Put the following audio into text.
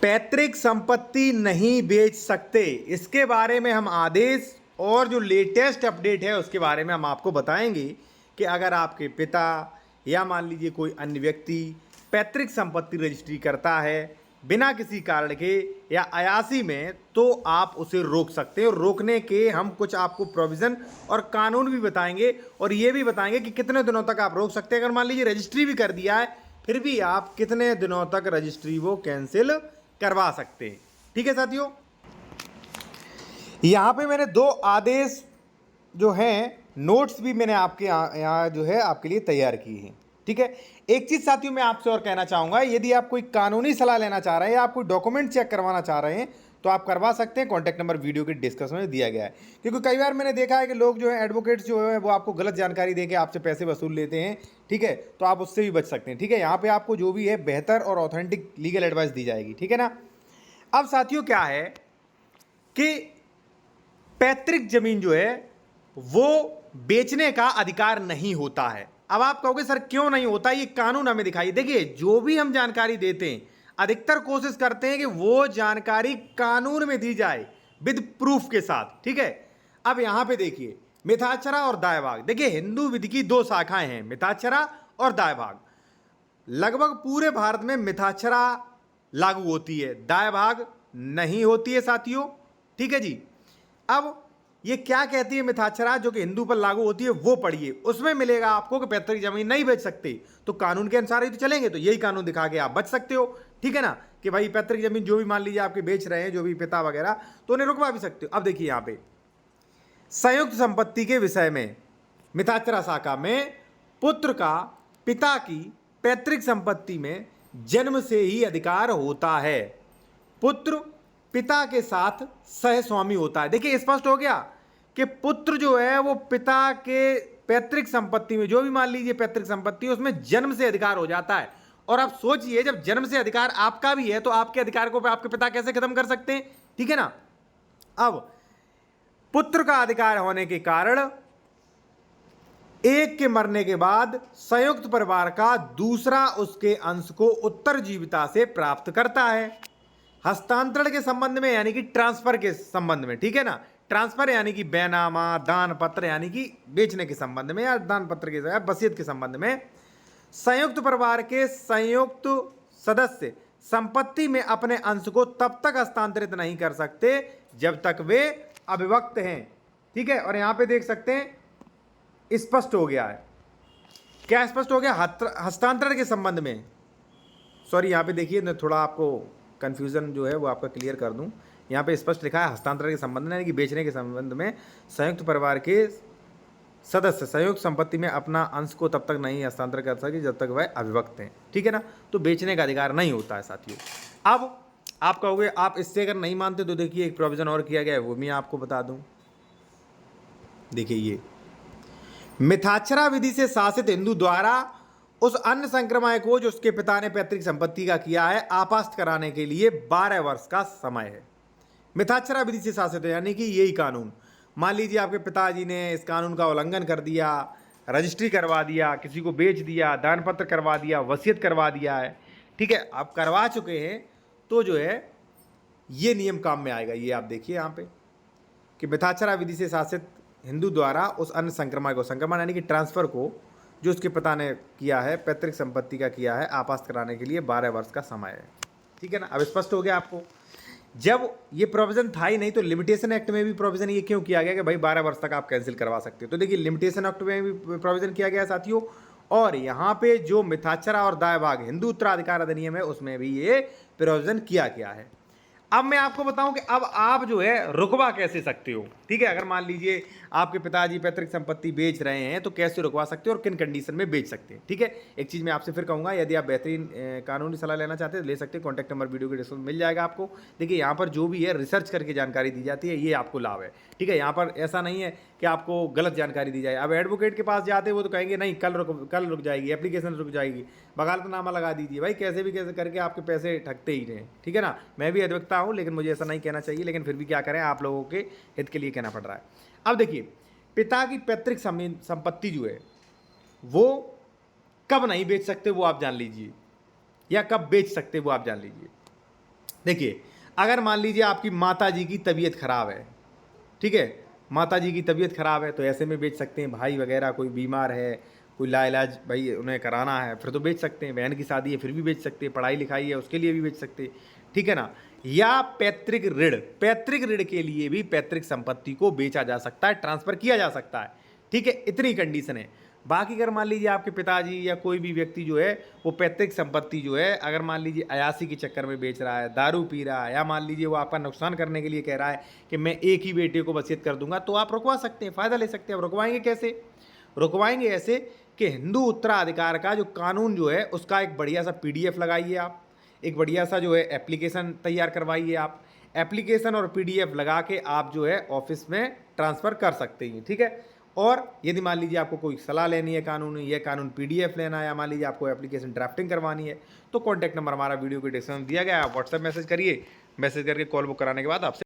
पैतृक संपत्ति नहीं बेच सकते, इसके बारे में हम आदेश और जो लेटेस्ट अपडेट है उसके बारे में हम आपको बताएंगे कि अगर आपके पिता या मान लीजिए कोई अन्य व्यक्ति पैतृक संपत्ति रजिस्ट्री करता है बिना किसी कारण के या अयासी में, तो आप उसे रोक सकते हैं। और रोकने के हम कुछ आपको प्रोविज़न और कानून भी बताएंगे और ये भी बताएंगे कि कितने दिनों तक आप रोक सकते हैं। अगर मान लीजिए रजिस्ट्री भी कर दिया है फिर भी आप कितने दिनों तक रजिस्ट्री वो कैंसिल करवा सकते हैं। ठीक है साथियों, यहाँ पे मैंने दो आदेश जो हैं नोट्स भी मैंने आपके यहाँ जो है आपके लिए तैयार की हैं। ठीक है, एक चीज़ साथियों मैं आपसे और कहना चाहूँगा, यदि आप कोई कानूनी सलाह लेना चाह रहे हैं या आप कोई डॉक्यूमेंट चेक करवाना चाह रहे हैं तो आप करवा सकते हैं। कॉन्टैक्ट नंबर वीडियो के डिस्क्रिप्शन में दिया गया है, क्योंकि कई बार मैंने देखा है कि लोग जो है एडवोकेट्स जो है वो आपको गलत जानकारी दे के आपसे पैसे वसूल लेते हैं। ठीक है, तो आप उससे भी बच सकते हैं। ठीक है, यहाँ पे आपको जो भी है बेहतर और ऑथेंटिक लीगल एडवाइस दी जाएगी। ठीक है ना। अब साथियों क्या है कि पैतृक जमीन जो है वो बेचने का अधिकार नहीं होता है। अब आप कहोगे सर क्यों नहीं होता, ये कानून हमें दिखाइए। देखिए, जो भी हम जानकारी देते हैं अधिकतर कोशिश करते हैं कि वो जानकारी कानून में दी जाए विद प्रूफ के साथ। ठीक है, अब यहां पे देखिए मिथाक्षरा और दायभाग। देखिए, हिंदू विधि की दो शाखाएं हैं, मिथाक्षरा और दायभाग। लगभग पूरे भारत में मिथाक्षरा लागू होती है, दायभाग नहीं होती है साथियों। ठीक है जी। अब ये क्या कहती है मिथाक्षरा जो कि हिंदू पर लागू होती है वो पढ़िए, उसमें मिलेगा आपको कि पैतृक जमीन नहीं बेच सकते। तो कानून के अनुसार ही तो चलेंगे, तो यही कानून दिखा के आप बच सकते हो। ठीक है ना, कि भाई पैतृक जमीन जो भी मान लीजिए आपके बेच रहे हैं जो भी पिता वगैरह, तो उन्हें रुकवा भी सकते हो। अब देखिए यहाँ पे संयुक्त संपत्ति के विषय में मिथाक्षरा शाखा में पुत्र का पिता की पैतृक संपत्ति में जन्म से ही अधिकार होता है। पुत्र पिता के साथ सहस्वामी होता है। देखिए स्पष्ट हो गया कि पुत्र जो है वो पिता के पैतृक संपत्ति में, जो भी मान लीजिए पैतृक संपत्ति है, उसमें जन्म से अधिकार हो जाता है। और आप सोचिए जब जन्म से अधिकार आपका भी है तो आपके अधिकार को आपके पिता कैसे खत्म कर सकते हैं। ठीक है ना। अब पुत्र का अधिकार होने के कारण एक के मरने के बाद संयुक्त परिवार का दूसरा उसके अंश को उत्तरजीविता से प्राप्त करता है। हस्तांतरण के संबंध में यानी कि ट्रांसफर के संबंध में, ठीक है ना, ट्रांसफर यानी कि बैनामा, दान पत्र यानी कि बेचने के संबंध में या दान पत्र के वसीयत के संबंध में संयुक्त परिवार के संयुक्त सदस्य संपत्ति में अपने अंश को तब तक हस्तांतरित नहीं कर सकते जब तक वे अविभक्त हैं। ठीक है, और यहां पे देख सकते हैं स्पष्ट हो गया है। क्या स्पष्ट हो गया? हस्तांतरण के संबंध में, सॉरी यहां पे देखिए मैं थोड़ा आपको कन्फ्यूजन जो है वो आपका क्लियर कर दूं। यहाँ पे स्पष्ट लिखा है हस्तांतरण के संबंध में यानी कि बेचने के संबंध में संयुक्त परिवार के सदस्य संयुक्त संपत्ति में अपना अंश को तब तक नहीं हस्तांतर कर सके जब तक वह अविभक्त हैं। ठीक है ना, तो बेचने का अधिकार नहीं होता है साथियों। अब आप कहोगे आप इससे अगर नहीं मानते तो देखिए एक प्रोविजन और किया गया है, वो मैं आपको बता दूं। देखिए ये मिथाक्षरा विधि से शासित हिंदू द्वारा उस अन्य संक्रमण को जो उसके पिता ने पैतृक संपत्ति का किया है आपास्त कराने के लिए 12 वर्ष का समय है। मिथाक्षरा विधि से शासित है यानी कि यही कानून, मान लीजिए आपके पिताजी ने इस कानून का उल्लंघन कर दिया, रजिस्ट्री करवा दिया, किसी को बेच दिया, दान पत्र करवा दिया, वसीयत करवा दिया है। ठीक है, आप करवा चुके हैं तो जो है ये नियम काम में आएगा। ये आप देखिए यहाँ पे कि मिथाक्षरा विधि से शासित हिंदू द्वारा उस अन्य संक्रमण को, संक्रमण यानी कि ट्रांसफर को जो उसके पिता ने किया है पैतृक संपत्ति का किया है आपास्त कराने के लिए 12 वर्ष का समय है। ठीक है ना, अब स्पष्ट हो गया आपको। जब ये प्रोविजन था ही नहीं तो लिमिटेशन एक्ट में भी प्रोविजन ये क्यों किया गया कि भाई 12 वर्ष तक आप कैंसिल करवा सकते हो। तो देखिए लिमिटेशन एक्ट में भी प्रोविजन किया गया साथियों, और यहाँ पे जो मिथाक्षरा और दायभाग हिंदू उत्तराधिकार अधिनियम है उसमें भी ये प्रोविजन किया गया है। अब मैं आपको बताऊं कि अब आप जो है रुकवा कैसे सकते हो। ठीक है, अगर मान लीजिए आपके पिताजी पैतृक संपत्ति बेच रहे हैं तो कैसे रुकवा सकते हो और किन कंडीशन में बेच सकते हैं। ठीक है, एक चीज़ मैं आपसे फिर कहूँगा, यदि आप बेहतरीन कानूनी सलाह लेना चाहते हैं तो ले सकते हैं। कॉन्टैक्ट नंबर वीडियो के डिस्क्रिप्शन में मिल जाएगा आपको। देखिए यहाँ पर जो भी है रिसर्च करके जानकारी दी जाती है, ये आपको लाभ है। ठीक है, यहाँ पर ऐसा नहीं है कि आपको गलत जानकारी दी जाए। अब एडवोकेट के पास जाते वो तो कहेंगे नहीं कल रुक जाएगी, एप्लीकेशन रुक जाएगी, वकालतनामा लगा दीजिए। भाई कैसे भी कैसे करके आपके पैसे ठगते ही रहें। ठीक है ना, मैं भी अधिवक्ता हूँ लेकिन मुझे ऐसा नहीं कहना चाहिए, लेकिन फिर भी क्या करें, आप लोगों के हित के लिए कहना पड़ रहा है। अब देखिए पिता की पैतृक संपत्ति जो है वो कब नहीं बेच सकते वो आप जान लीजिए, या कब बेच सकते वो आप जान लीजिए। देखिए, अगर मान लीजिए आपकी माता जी की तबीयत खराब है, ठीक है, माता जी की तबीयत खराब है तो ऐसे में बेच सकते हैं। भाई वगैरह कोई बीमार है, कोई लाइलाज भाई उन्हें कराना है, फिर तो बेच सकते हैं। बहन की शादी है फिर भी बेच सकते हैं, पढ़ाई लिखाई है उसके लिए भी बेच सकते हैं, ठीक है ना। या पैतृक ऋण के लिए भी पैतृक संपत्ति को बेचा जा सकता है, ट्रांसफर किया जा सकता है, ठीक है। इतनी कंडीशन है। बाकी अगर मान लीजिए आपके पिताजी या कोई भी व्यक्ति जो है वो पैतृक संपत्ति जो है अगर मान लीजिए अयासी के चक्कर में बेच रहा है, दारू पी रहा है, या मान लीजिए वो आपका नुकसान करने के लिए कह रहा है कि मैं एक ही बेटे को वसीयत कर दूंगा, तो आप रुकवा सकते हैं, फ़ायदा ले सकते हैं। अब रुकवाएंगे कैसे? रुकवाएंगे ऐसे कि हिंदू उत्तराधिकार का जो कानून जो है उसका एक बढ़िया सा पीडीएफ लगाइए आप, एक बढ़िया सा जो है एप्लीकेशन तैयार करवाइए आप। एप्लीकेशन और पीडीएफ लगा के आप जो है ऑफिस में ट्रांसफ़र कर सकते हैं, ठीक है। और यदि मान लीजिए आपको कोई सलाह लेनी है कानूनी, यह कानून पीडीएफ लेना है, या मान लीजिए आपको एप्लीकेशन ड्राफ्टिंग करवानी है, तो कॉन्टैक्ट नंबर हमारा वीडियो के डिस्क्रिप्शन में दिया गया है, आप व्हाट्सएप मैसेज करिए, मैसेज करके कॉल बुक कराने के बाद आपसे